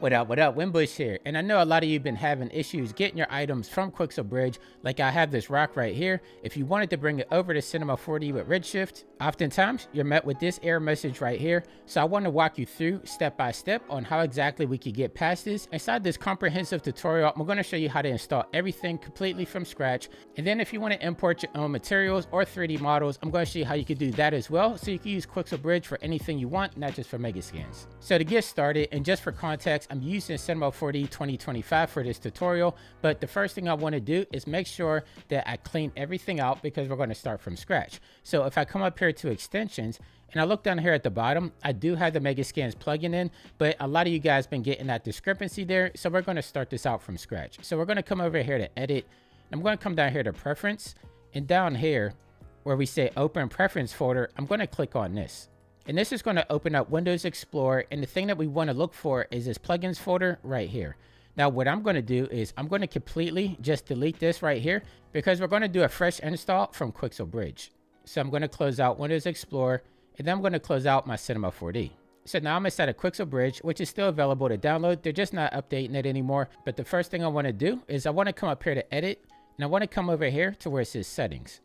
What up, Winbush here. And I know a lot of you have been having issues getting your items from Quixel Bridge. Like I have this rock right here. If you wanted to bring it over to Cinema 4D with Redshift, oftentimes you're met with this error message right here. So I want to walk you through step by step on how exactly we could get past this. Inside this comprehensive tutorial, I'm going to show you how to install everything completely from scratch. And then if you want to import your own materials or 3D models, I'm going to show you how you could do that as well. So you can use Quixel Bridge for anything you want, not just for mega scans. So to get started, and just for context, I'm using Cinema 4D 2025 for this tutorial, but the first thing I want to do is make sure that I clean everything out because we're going to start from scratch. So if I come up here to extensions and I look down here at the bottom, I do have the Megascans plugin in, but a lot of you guys been getting that discrepancy there. So we're going to start this out from scratch. So we're going to come over here to edit. I'm going to come down here to preference, and down here where we say open preference folder, I'm going to click on this. And this is going to open up Windows Explorer. And the thing that we want to look for is this plugins folder right here. Now, what I'm going to do is I'm going to completely just delete this right here because we're going to do a fresh install from Quixel Bridge. So I'm going to close out Windows Explorer, and then I'm going to close out my Cinema 4D. So now I'm inside of Quixel Bridge, which is still available to download. They're just not updating it anymore. But the first thing I want to do is I want to come up here to edit, and I want to come over here to where it says settings.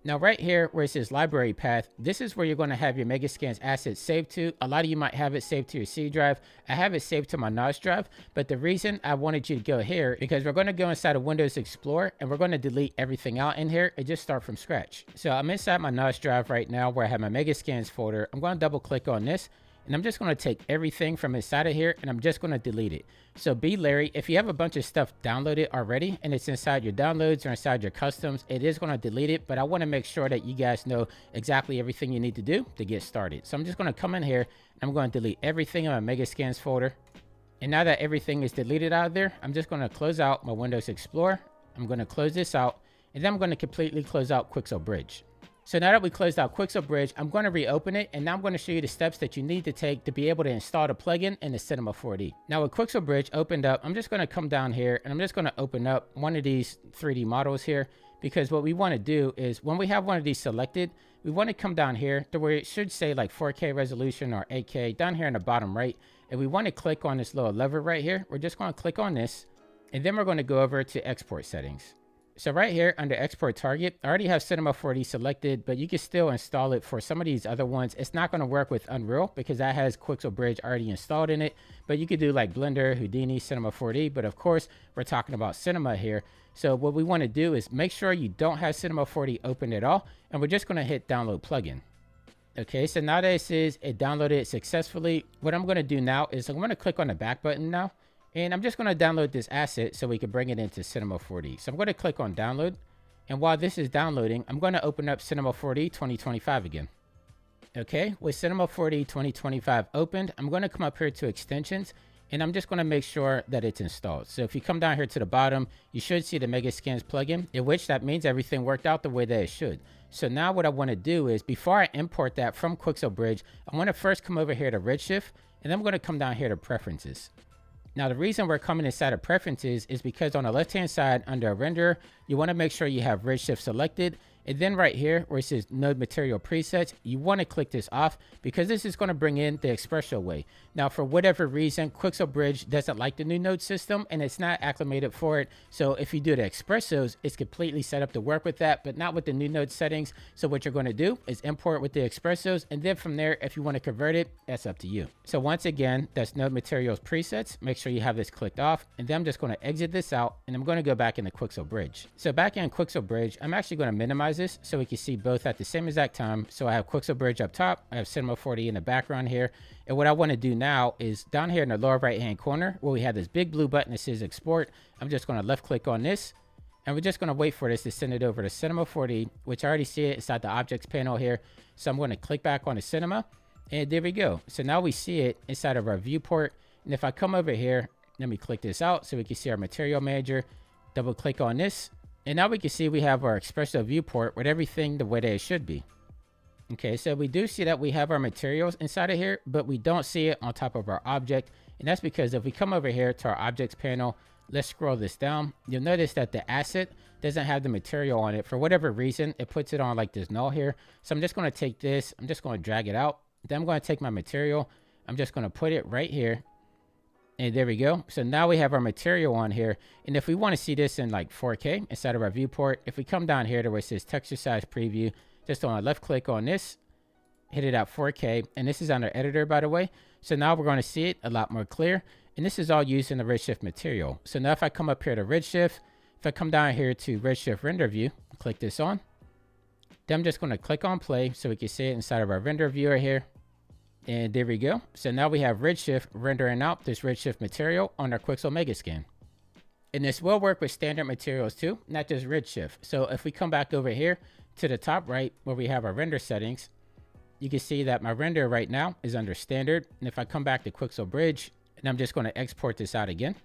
Now right here where it says library path, this is where you're going to have your Megascans assets saved to. A lot of you might have it saved to your C drive. I have it saved to my NOS drive, but the reason I wanted you to go here because we're going to go inside of Windows Explorer and we're going to delete everything out in here and just start from scratch. So I'm inside my NOS drive right now where I have my Megascans folder. I'm going to double click on this. And I'm just going to take everything from inside of here and I'm just going to delete it. So be leery. If you have a bunch of stuff downloaded already and it's inside your downloads or inside your customs, it is going to delete it. But I want to make sure that you guys know exactly everything you need to do to get started. So I'm just going to come in here and I'm going to delete everything in my Megascans folder. And now that everything is deleted out of there, I'm just going to close out my Windows Explorer. I'm going to close this out and then I'm going to completely close out Quixel Bridge. So now that we closed out Quixel Bridge, I'm going to reopen it, and now I'm going to show you the steps that you need to take to be able to install the plugin in the Cinema 4D. Now with Quixel Bridge opened up, I'm just going to come down here, and I'm just going to open up one of these 3D models here, because what we want to do is when we have one of these selected, we want to come down here to where it should say like 4K resolution or 8K down here in the bottom right, and we want to click on this little lever right here. We're just going to click on this, and then we're going to go over to export settings. So right here under export target, I already have Cinema 4D selected, but you can still install it for some of these other ones. It's not going to work with Unreal because that has Quixel Bridge already installed in it, but you could do like Blender, Houdini, Cinema 4D, but of course we're talking about Cinema here. So what we want to do is make sure you don't have Cinema 4D open at all, and we're just going to hit download plugin. Okay, so now that it says it downloaded successfully, what I'm going to do now is I'm going to click on the back button now. And I'm just going to download this asset so we can bring it into Cinema 4D. So I'm going to click on download. And while this is downloading, I'm going to open up Cinema 4D 2025 again. Okay, with Cinema 4D 2025 opened, I'm going to come up here to extensions. And I'm just going to make sure that it's installed. So if you come down here to the bottom, you should see the Megascans plugin, in which that means everything worked out the way that it should. So now what I want to do is before I import that from Quixel Bridge, I want to first come over here to Redshift. And then I'm going to come down here to preferences. Now, the reason we're coming inside of preferences is because on the left-hand side under render, you want to make sure you have Redshift selected. And then right here where it says node material presets, you want to click this off because this is going to bring in the Expresso way. Now, for whatever reason, Quixel Bridge doesn't like the new node system and it's not acclimated for it. So if you do the Expressos, it's completely set up to work with that, but not with the new node settings. So what you're going to do is import with the Expressos. And then from there, if you want to convert it, that's up to you. So once again, that's node materials presets. Make sure you have this clicked off. And then I'm just going to exit this out and I'm going to go back into Quixel Bridge. So back in Quixel Bridge, I'm actually going to minimize this so we can see both at the same exact time. So I have Quixel Bridge up top, I have Cinema 4D in the background here, and what I want to do now is down here in the lower right hand corner where we have this big blue button that says export, I'm just going to left click on this and we're just going to wait for this to send it over to Cinema 4D, which I already see it inside the objects panel here. So I'm going to click back on the Cinema and there we go. So now we see it inside of our viewport, and if I come over here, let me click this out so we can see our material manager, double click on this. And now we can see we have our Expresso viewport with everything the way that it should be. Okay, so we do see that we have our materials inside of here, but we don't see it on top of our object. And that's because if we come over here to our objects panel, let's scroll this down. You'll notice that the asset doesn't have the material on it. For whatever reason, it puts it on like this null here. So I'm just going to take this, I'm just going to drag it out. Then I'm going to take my material, I'm just going to put it right here. And there we go. So now we have our material on here. And if we want to see this in like 4K inside of our viewport, if we come down here to where it says texture size preview, just on a left click on this, hit it at 4K. And this is on our editor, by the way. So now we're going to see it a lot more clear. And this is all used in the Redshift material. So now if I come up here to Redshift, if I come down here to Redshift render view, click this on, then I'm just going to click on play so we can see it inside of our render viewer here. And there we go. So now we have Redshift rendering out this Redshift material on our Quixel Megascan. And this will work with standard materials too, not just Redshift. So if we come back over here to the top right where we have our render settings, you can see that my render right now is under standard. And if I come back to Quixel Bridge, and I'm just going to export this out again.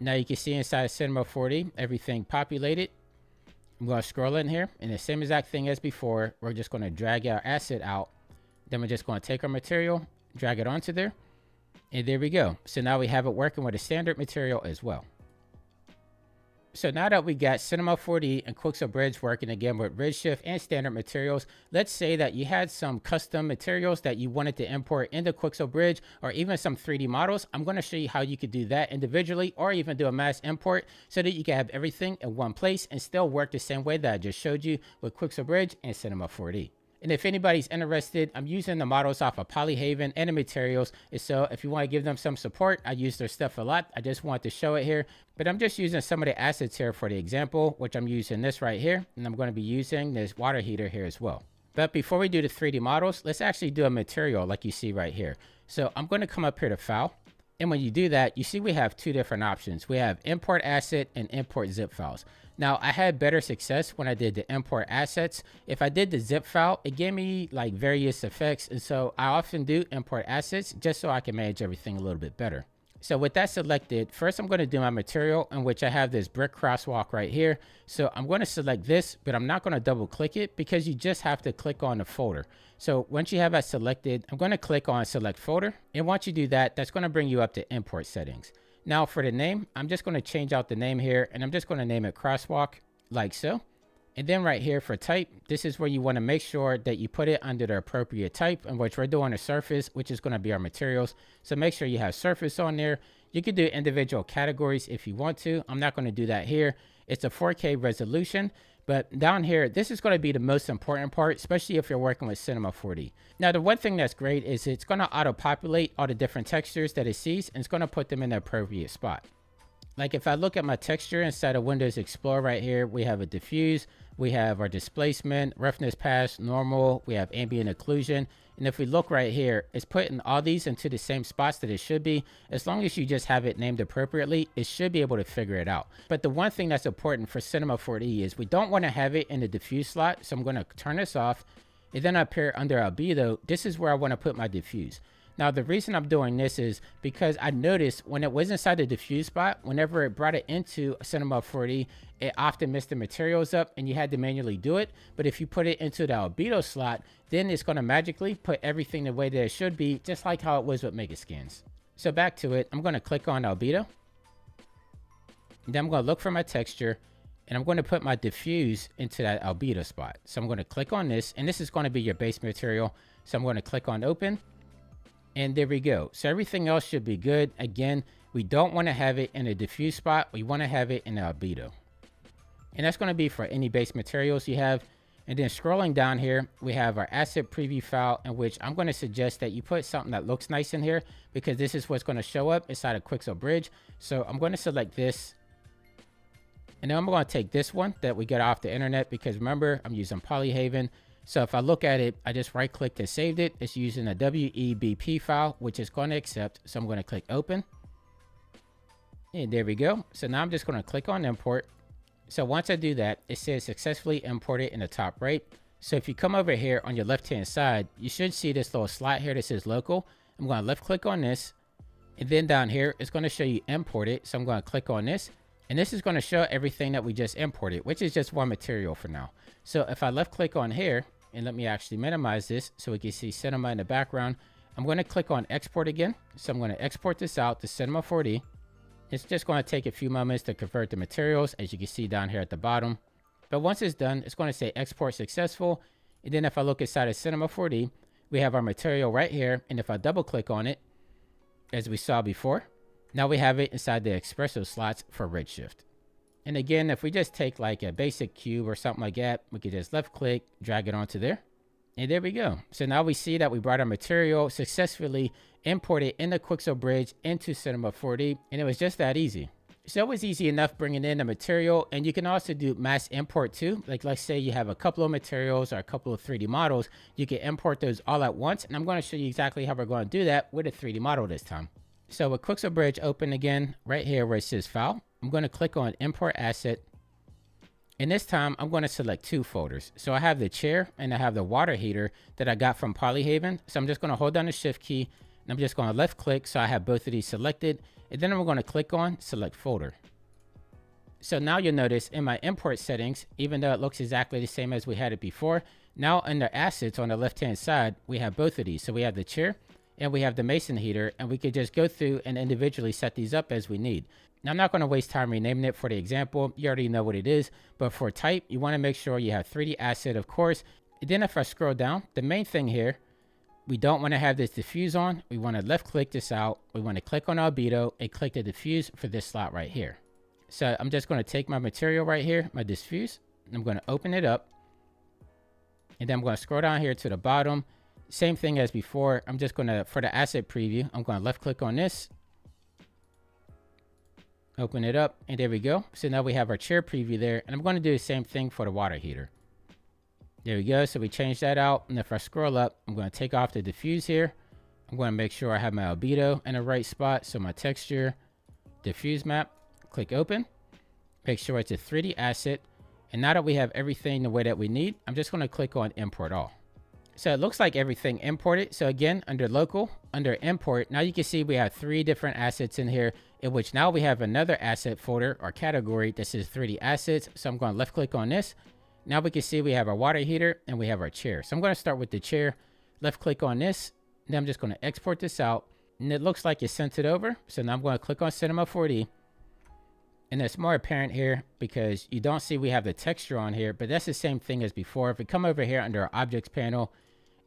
Now you can see inside of Cinema 4D, everything populated. I'm going to scroll in here, and the same exact thing as before, we're just going to drag our asset out. Then we're just going to take our material, drag it onto there, and there we go. So now we have it working with a standard material as well. So now that we got Cinema 4D and Quixel Bridge working again with Redshift and standard materials, let's say that you had some custom materials that you wanted to import into Quixel Bridge or even some 3D models. I'm going to show you how you could do that individually or even do a mass import so that you can have everything in one place and still work the same way that I just showed you with Quixel Bridge and Cinema 4D. And if anybody's interested, I'm using the models off of Polyhaven and the materials. And so if you want to give them some support, I use their stuff a lot. I just want to show it here. But I'm just using some of the assets here for the example, which I'm using this right here. And I'm going to be using this water heater here as well. But before we do the 3D models, let's actually do a material like you see right here. So I'm going to come up here to File. And when you do that, you see we have two different options. We have import asset and import zip files. Now, I had better success when I did the import assets. If I did the zip file, it gave me like various effects. And so I often do import assets just so I can manage everything a little bit better. So with that selected, first I'm going to do my material in which I have this brick crosswalk right here. So I'm going to select this, but I'm not going to double click it because you just have to click on the folder. So once you have that selected, I'm going to click on select folder. And once you do that, that's going to bring you up to import settings. Now for the name, I'm just going to change out the name here and I'm just going to name it crosswalk like so. And then right here for type, this is where you want to make sure that you put it under the appropriate type, in which we're doing a surface, which is going to be our materials. So make sure you have surface on there. You can do individual categories if you want to. I'm not going to do that here. It's a 4K resolution, but down here, this is going to be the most important part, especially if you're working with Cinema 4D. Now, the one thing that's great is it's going to auto-populate all the different textures that it sees, and it's going to put them in the appropriate spot. Like if I look at my texture inside of Windows Explorer right here, we have a diffuse, we have our displacement, roughness pass, normal, we have ambient occlusion. And if we look right here, it's putting all these into the same spots that it should be. As long as you just have it named appropriately, it should be able to figure it out. But the one thing that's important for Cinema 4D is we don't want to have it in the diffuse slot. So I'm going to turn this off. And then up here under albedo, this is where I want to put my diffuse. Now, the reason I'm doing this is because I noticed when it was inside the diffuse spot, whenever it brought it into Cinema 4D, it often messed the materials up and you had to manually do it. But if you put it into the albedo slot, then it's going to magically put everything the way that it should be, just like how it was with Megascans. So back to it, I'm going to click on albedo. And then I'm going to look for my texture and I'm going to put my diffuse into that albedo spot. So I'm going to click on this, and this is going to be your base material. So I'm going to click on open. And there we go. So everything else should be good. Again, we don't want to have it in a diffuse spot. We want to have it in the albedo. And that's going to be for any base materials you have. And then scrolling down here, we have our asset preview file, in which I'm going to suggest that you put something that looks nice in here, because this is what's going to show up inside of Quixel Bridge. So I'm going to select this. And then I'm going to take this one that we get off the internet, because remember, I'm using Polyhaven. So if I look at it, I just right clicked and saved it. It's using a WEBP file, which is going to accept. So I'm going to click open. And there we go. So now I'm just going to click on import. So once I do that, it says successfully imported in the top right. So if you come over here on your left-hand side, you should see this little slot here that says local. I'm going to left click on this. And then down here, it's going to show you imported. So I'm going to click on this. And this is going to show everything that we just imported, which is just one material for now. So if I left click on here, and let me actually minimize this so we can see Cinema in the background, I'm going to click on export again. So I'm going to export this out to Cinema 4D. It's just going to take a few moments to convert the materials, as you can see down here at the bottom. But once it's done, it's going to say export successful. And then if I look inside of Cinema 4D, we have our material right here. And if I double click on it, as we saw before, Now we have it inside the espresso slots for Redshift. And again, if we just take like a basic cube or something like that, we could just left click, drag it onto there. And there we go. So now we see that we brought our material successfully imported in the Quixel Bridge into Cinema 4D. And it was just that easy. So it was easy enough bringing in the material, and you can also do mass import too. Like let's say you have a couple of materials or a couple of 3D models, you can import those all at once. And I'm going to show you exactly how we're going to do that with a 3D model this time. So with Quixel Bridge open again, right here where it says file, I'm going to click on import asset. And this time I'm going to select two folders. So I have the chair and I have the water heater that I got from Polyhaven. So I'm just going to hold down the shift key and I'm just going to left click. So I have both of these selected, and then I'm going to click on select folder. So now you'll notice in my import settings, even though it looks exactly the same as we had it before, now under assets on the left-hand side, we have both of these. So we have the chair and we have the mason heater, and we could just go through and individually set these up as we need. Now, I'm not going to waste time renaming it for the example. You already know what it is, but for type, you want to make sure you have 3D asset, of course. And then if I scroll down, the main thing here, we don't want to have this diffuse on. We want to left click this out. We want to click on albedo and click the diffuse for this slot right here. So I'm just going to take my material right here, my diffuse, and I'm going to open it up. And then I'm going to scroll down here to the bottom. Same thing as before. I'm just going to, for the asset preview, I'm going to left click on this. Open it up, and there we go. So now we have our chair preview there, and I'm going to do the same thing for the water heater. There we go. So we changed that out, and if I scroll up, I'm going to take off the diffuse here. I'm going to make sure I have my albedo in the right spot. So my texture, diffuse map, click open. Make sure it's a 3D asset. And now that we have everything the way that we need, I'm just going to click on import all. So it looks like everything imported. So again, under local, under import, now you can see we have 3 different assets in here, in which now we have another asset folder or category that says 3D assets. So I'm going to left click on this. Now we can see we have our water heater and we have our chair. So I'm going to start with the chair, left click on this. Then I'm just going to export this out, and it looks like it sent it over. So now I'm going to click on Cinema 4D. And it's more apparent here because you don't see we have the texture on here, but that's the same thing as before. If we come over here under our objects panel,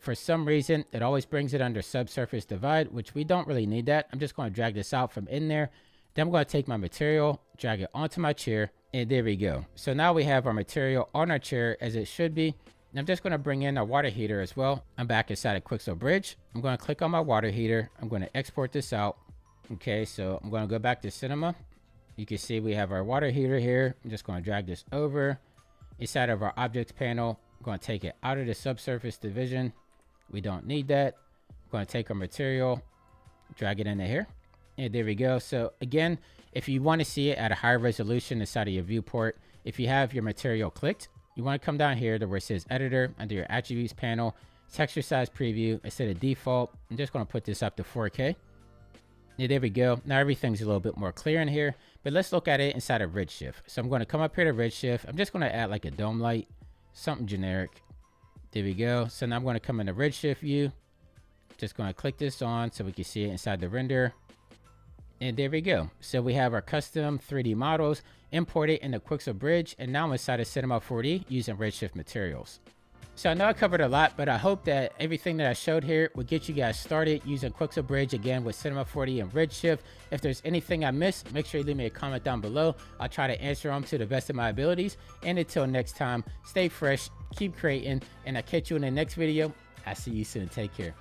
for some reason, it always brings it under subsurface divide, which we don't really need that. I'm just going to drag this out from in there. Then I'm going to take my material, drag it onto my chair, and there we go. So now we have our material on our chair as it should be. And I'm just going to bring in our water heater as well. I'm back inside of Quixel Bridge. I'm going to click on my water heater. I'm going to export this out. Okay, so I'm going to go back to Cinema. You can see we have our water heater here. I'm just going to drag this over inside of our objects panel. I'm going to take it out of the subsurface division. We don't need that. I'm going to take our material, drag it into here, and there we go. So again, if you want to see it at a higher resolution inside of your viewport, if you have your material clicked, you want to come down here to where it says editor under your attributes panel, texture size preview. Instead of default, I'm just going to put this up to 4K. Yeah, there we go. Now everything's a little bit more clear in here, but let's look at it inside of Redshift. So I'm going to come up here to Redshift. I'm just going to add like a dome light, something generic. There we go. So now I'm going to come into Redshift view. Just going to click this on so we can see it inside the render. And there we go. So we have our custom 3D models imported in the Quixel Bridge, and now I'm inside of Cinema 4D using Redshift materials. So I know I covered a lot, but I hope that everything that I showed here will get you guys started using Quixel Bridge again with Cinema 4D and Redshift. If there's anything I missed, make sure you leave me a comment down below. I'll try to answer them to the best of my abilities. And until next time, stay fresh, keep creating, and I'll catch you in the next video. I'll see you soon. Take care.